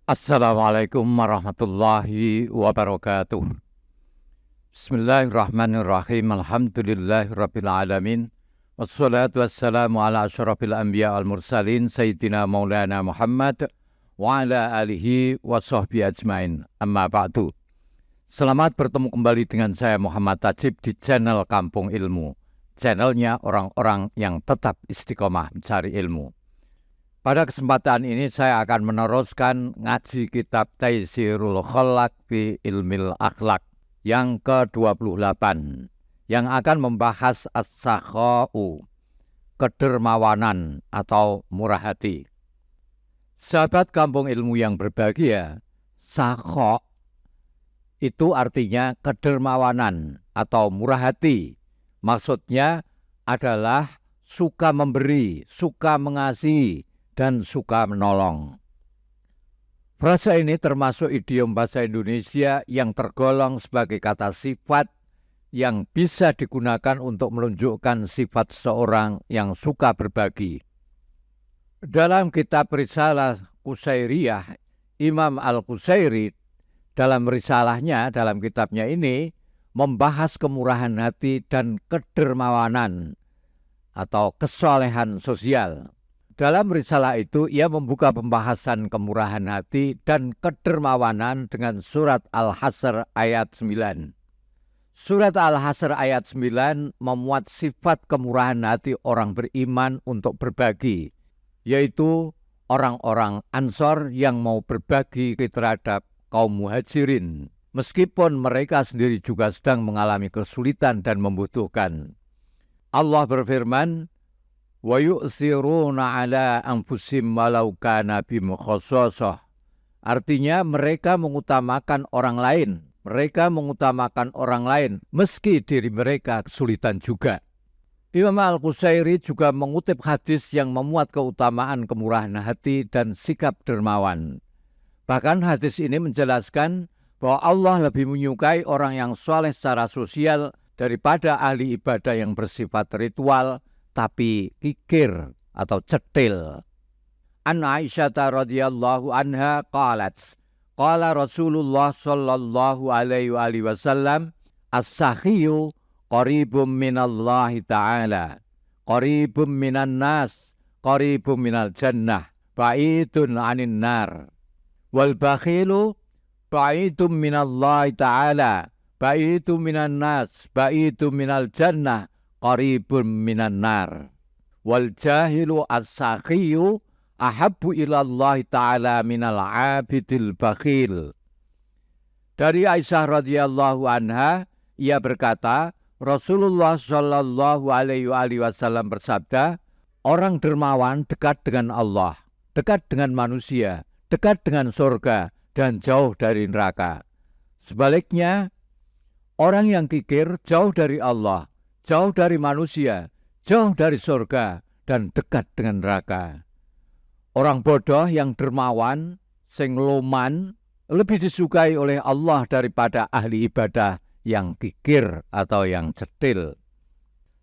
Assalamualaikum warahmatullahi wabarakatuh. Bismillahirrahmanirrahim. Alhamdulillahirabbil alamin. Wassalatu wassalamu ala asyrafil anbiya wal mursalin sayyidina Maulana Muhammad wa ala alihi wa sahbihi ajmain. Amma ba'du. Selamat bertemu kembali dengan saya Muhammad Tajib di channel Kampung Ilmu. Channelnya orang-orang yang tetap istiqomah mencari ilmu. Pada kesempatan ini saya akan meneruskan ngaji kitab Taisirul Khalaq fi Ilmil Akhlaq yang ke-28 yang akan membahas as-sakha'u, kedermawanan atau murah hati. Sahabat Kampung Ilmu yang berbahagia, sakha itu artinya kedermawanan atau murah hati. Maksudnya adalah suka memberi, suka mengasihi, dan suka menolong. Frasa ini termasuk idiom bahasa Indonesia yang tergolong sebagai kata sifat yang bisa digunakan untuk menunjukkan sifat seorang yang suka berbagi. Dalam kitab Risalah Qusairiyah, Imam Al-Qusairi dalam risalahnya, dalam kitabnya ini, membahas kemurahan hati dan kedermawanan atau kesolehan sosial. Dalam risalah itu, ia membuka pembahasan kemurahan hati dan kedermawanan dengan surat Al-Hasr ayat 9. Surat Al-Hasr ayat 9 memuat sifat kemurahan hati orang beriman untuk berbagi, yaitu orang-orang Ansor yang mau berbagi terhadap kaum muhajirin, meskipun mereka sendiri juga sedang mengalami kesulitan dan membutuhkan. Allah berfirman, wa yu'siruna ala anfusim walau kana bihim khassasah. Artinya mereka mengutamakan orang lain. Mereka mengutamakan orang lain meski diri mereka kesulitan juga. Imam Al-Qusairi juga mengutip hadis yang memuat keutamaan kemurahan hati dan sikap dermawan. Bahkan hadis ini menjelaskan bahwa Allah lebih menyukai orang yang soleh secara sosial daripada ahli ibadah yang bersifat ritual tapi kikir atau cetil. An Aisyah radhiyallahu anha qalat, qala Rasulullah sallallahu alaihi wasallam, as-sakhiyu qaribum minallahi ta'ala, qaribum minan nas, qaribum minal jannah, ba'idun anin nar. Wal bakhilu ba'idum minallahi ta'ala, ba'idum minan nas, ba'idum minal jannah, qaribun minan nar. Wal jahilu as-sakhiyu ahabbu ilallahi ta'ala minal abidil bakhil. Dari Aisyah radhiyallahu anha, ia berkata, Rasulullah sallallahu alaihi wasallam bersabda, orang dermawan dekat dengan Allah, dekat dengan manusia, dekat dengan surga, dan jauh dari neraka. Sebaliknya, orang yang kikir jauh dari Allah, jauh dari manusia, jauh dari surga, dan dekat dengan neraka. Orang bodoh yang dermawan, sing loman, lebih disukai oleh Allah daripada ahli ibadah yang kikir atau yang cetil.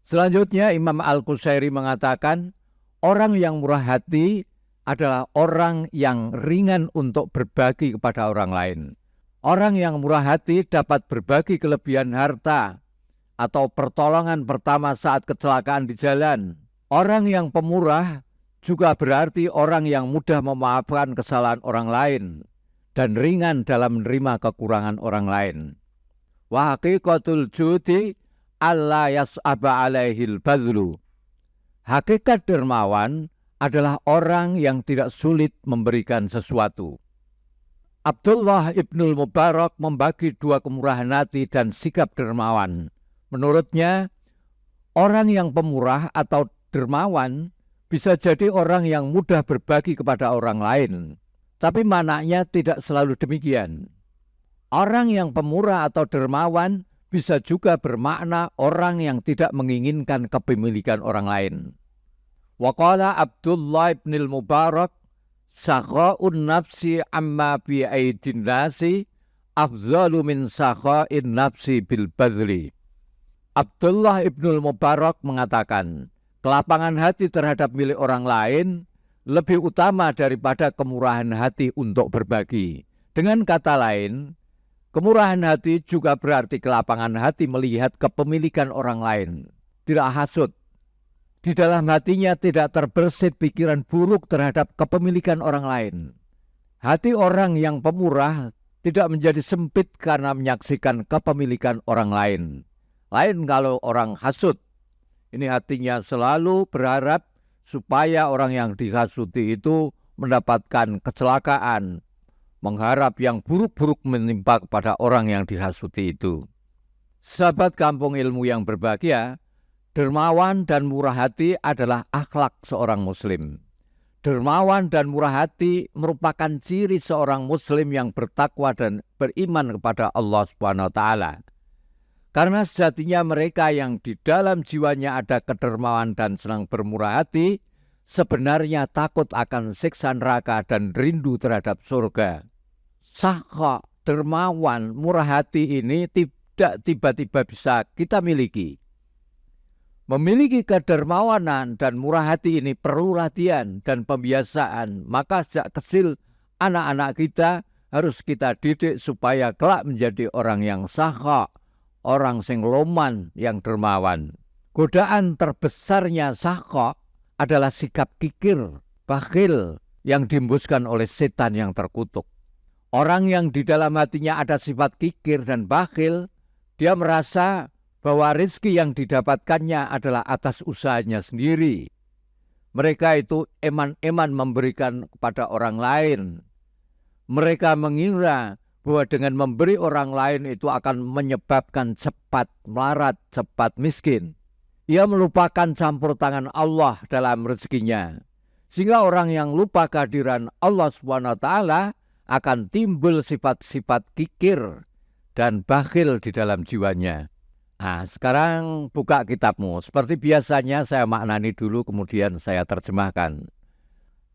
Selanjutnya Imam Al-Qusairi mengatakan, orang yang murah hati adalah orang yang ringan untuk berbagi kepada orang lain. Orang yang murah hati dapat berbagi kelebihan harta atau pertolongan pertama saat kecelakaan di jalan. Orang yang pemurah juga berarti orang yang mudah memaafkan kesalahan orang lain dan ringan dalam menerima kekurangan orang lain. Wa haqiqatul judi alla yas'aba alaihil badlu. Hakikat dermawan adalah orang yang tidak sulit memberikan sesuatu. Abdullah ibnul Mubarak membagi dua kemurahan hati dan sikap dermawan. Menurutnya, orang yang pemurah atau dermawan bisa jadi orang yang mudah berbagi kepada orang lain. Tapi maknanya tidak selalu demikian. Orang yang pemurah atau dermawan bisa juga bermakna orang yang tidak menginginkan kepemilikan orang lain. Wa qala Abdullah ibnul Mubarak, sakha'un nafsi amma bi aidin nasi afzalu min sakha'in nafsi bil badli. Abdullah ibnul Mubarak mengatakan, kelapangan hati terhadap milik orang lain lebih utama daripada kemurahan hati untuk berbagi. Dengan kata lain, kemurahan hati juga berarti kelapangan hati melihat kepemilikan orang lain. Tidak hasut. Di dalam hatinya tidak terbersit pikiran buruk terhadap kepemilikan orang lain. Hati orang yang pemurah tidak menjadi sempit karena menyaksikan kepemilikan orang lain. Lain kalau orang hasut. Ini hatinya selalu berharap supaya orang yang dihasuti itu mendapatkan kecelakaan. Mengharap yang buruk-buruk menimpa kepada orang yang dihasuti itu. Sahabat kampung ilmu yang berbahagia, dermawan dan murah hati adalah akhlak seorang muslim. Dermawan dan murah hati merupakan ciri seorang muslim yang bertakwa dan beriman kepada Allah Subhanahu wa taala. Karena sejatinya mereka yang di dalam jiwanya ada kedermawan dan senang bermurah hati, sebenarnya takut akan siksa neraka dan rindu terhadap surga. Sakha, dermawan, murah hati ini tidak tiba-tiba bisa kita miliki. Memiliki kedermawanan dan murah hati ini perlu latihan dan pembiasaan. Maka sejak kecil anak-anak kita harus kita didik supaya kelak menjadi orang yang sakha, orang sing loman yang dermawan. Godaan terbesarnya sakha adalah sikap kikir, bakhil yang dihembuskan oleh setan yang terkutuk. Orang yang di dalam hatinya ada sifat kikir dan bakhil, dia merasa bahwa rezeki yang didapatkannya adalah atas usahanya sendiri. Mereka itu eman-eman memberikan kepada orang lain. Mereka mengira bahwa dengan memberi orang lain itu akan menyebabkan cepat melarat, cepat miskin. Ia melupakan campur tangan Allah dalam rezekinya. Sehingga orang yang lupa kehadiran Allah SWT akan timbul sifat-sifat kikir dan bakhil di dalam jiwanya. Nah, sekarang buka kitabmu. Seperti biasanya saya maknani dulu kemudian saya terjemahkan.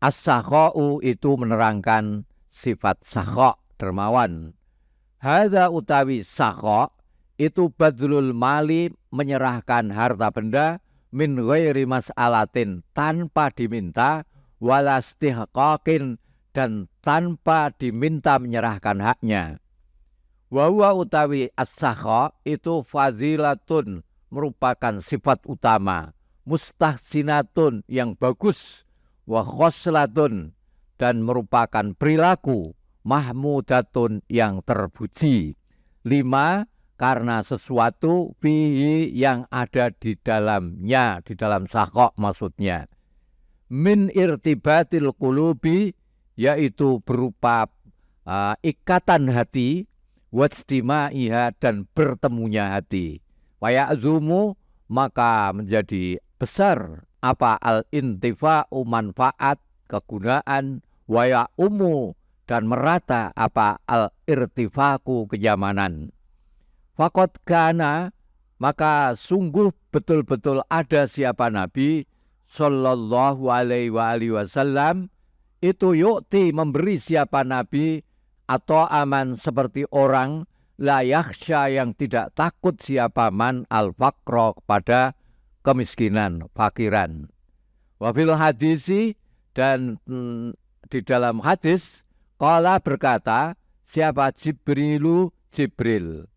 As-sakha'u itu menerangkan sifat sakha, dermawan. Hadza utawi sakha itu badlul mali, menyerahkan harta benda min ghairi mas'alatin, tanpa diminta, walastihqaqin, dan tanpa diminta menyerahkan haknya. Wa huwa utawi as-sakha itu fazilatun, merupakan sifat utama, mustahsinatun yang bagus, wa khoslatun, dan merupakan perilaku mahmudatun yang terpuji. 5, karena sesuatu fihi yang ada di dalamnya, di dalam sakha maksudnya. Min irtibatil qulubi, yaitu berupa ikatan hati, wajtimaiha, dan bertemunya hati. Waya'zumu, maka menjadi besar apa al-intifa'u, manfaat, kegunaan, waya'umu, dan merata apa al-irtifaku, kenyamanan. Faqad kana, maka sungguh betul-betul ada siapa Nabi sallallahu alaihi wasallam itu yu'ti, memberi siapa Nabi atau aman seperti orang la yakhsha, yang tidak takut siapa man al-faqra, kepada kemiskinan, fakiran. Wafil hadisi, dan di dalam hadis, qala berkata siapa Jibrilu, Jibril.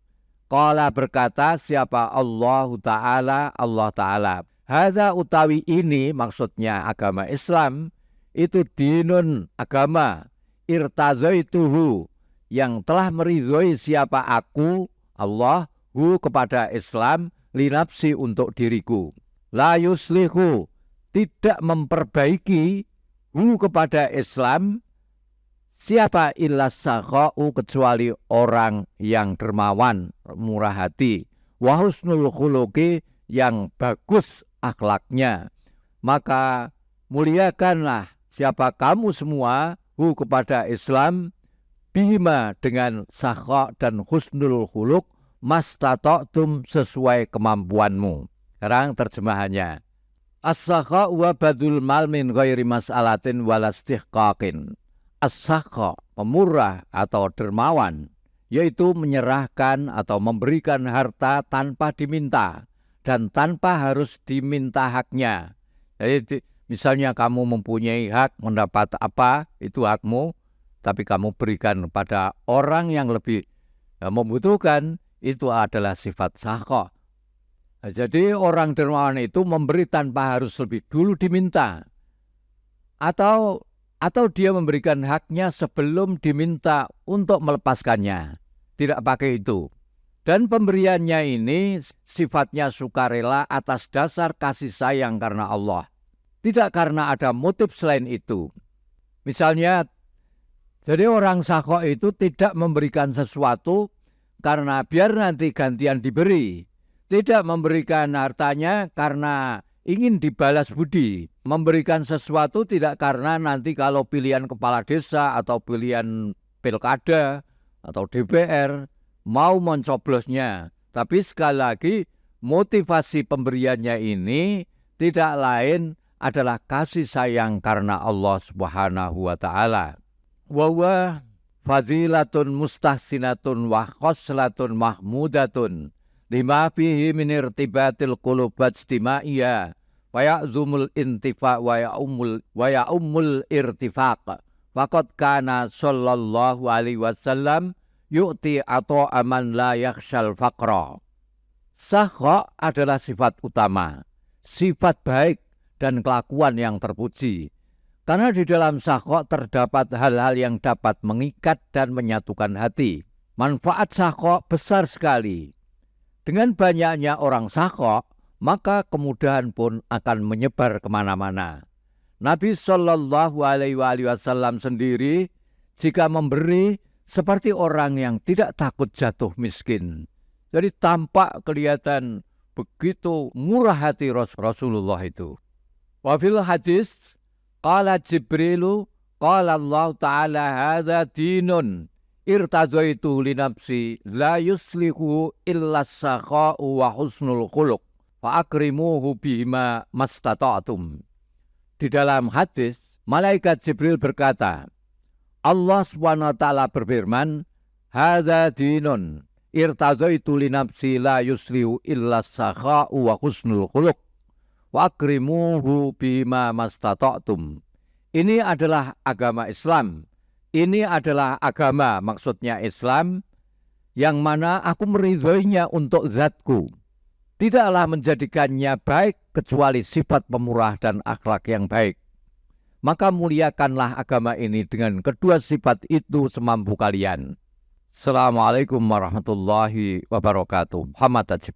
Qala berkata siapa Allah Ta'ala. Hadza utawi ini, maksudnya agama Islam, itu dinun, agama, irtazaituhu, yang telah meridhoi siapa aku, Allah, hu, kepada Islam, linafsi, untuk diriku. La yuslihu, tidak memperbaiki, hu, kepada Islam, siapa illa sakha'u, kecuali orang yang dermawan, murah hati, wa husnul khuluqi, yang bagus akhlaknya. Maka muliakanlah siapa kamu semua, hu, kepada Islam, bima, dengan sakha dan husnul khuluq, mastata'tum, sesuai kemampuanmu. Sekarang terjemahannya. As-sakha wa badul mal min ghairi mas'alatin walastihqaqin. As-sakha, pemurah atau dermawan, yaitu menyerahkan atau memberikan harta tanpa diminta dan tanpa harus diminta haknya. Jadi Misalnya kamu mempunyai hak mendapat apa, itu hakmu, tapi kamu berikan pada orang yang lebih membutuhkan, itu adalah sifat sakho. Nah, jadi orang dermawan itu memberi tanpa harus lebih dulu diminta. Atau dia memberikan haknya sebelum diminta untuk melepaskannya. Tidak pakai itu. Dan pemberiannya ini sifatnya sukarela atas dasar kasih sayang karena Allah. Tidak karena ada motif selain itu. Misalnya, jadi orang sakho itu tidak memberikan sesuatu karena biar nanti gantian diberi. Tidak memberikan hartanya karena ingin dibalas budi. Memberikan sesuatu tidak karena nanti kalau pilihan kepala desa atau pilihan pilkada atau DPR mau mencoblosnya. Tapi sekali lagi motivasi pemberiannya ini tidak lain adalah kasih sayang karena Allah Subhanahu wa taala. Wa huwa fadilatun mustahsinatun wa khoslatun mahmudatun lima fihi min irtibatil qulubat istimaiyah wa ya'zumul intifa wa ya'ummul irtifaq. Faqad kana sallallahu alaihi wasallam yu'ti ata'a man la yakhshal faqra. Sakho adalah sifat utama, sifat baik dan kelakuan yang terpuji. Karena di dalam sakho terdapat hal-hal yang dapat mengikat dan menyatukan hati. Manfaat sakho besar sekali. Dengan banyaknya orang sakho, maka kemudahan pun akan menyebar kemana-mana. Nabi Shallallahu Alaihi Wasallam sendiri jika memberi seperti orang yang tidak takut jatuh miskin. Jadi tampak kelihatan begitu murah hati Rasulullah itu. Wa fil hadis qala Jibrilu qala Allah Ta'ala hadza dinun irtadaitu li nafsi la yuslihu illa sakha'u wa husnul khuluq fa akrimuhu bima mastata'tum. Di dalam hadis malaikat Jibril berkata, Allah SWT berfirman, hadza dinun irtadaitu li nafsi la yuslihu illa sakha'u wa husnul khuluq wa akrimuhu bima mastata'tum. Ini adalah agama Islam. Ini adalah agama, maksudnya Islam, yang mana aku meridhoinya untuk zatku. Tidaklah menjadikannya baik kecuali sifat pemurah dan akhlak yang baik. Maka muliakanlah agama ini dengan kedua sifat itu semampu kalian. Assalamualaikum warahmatullahi wabarakatuh. Muhammad Tajib.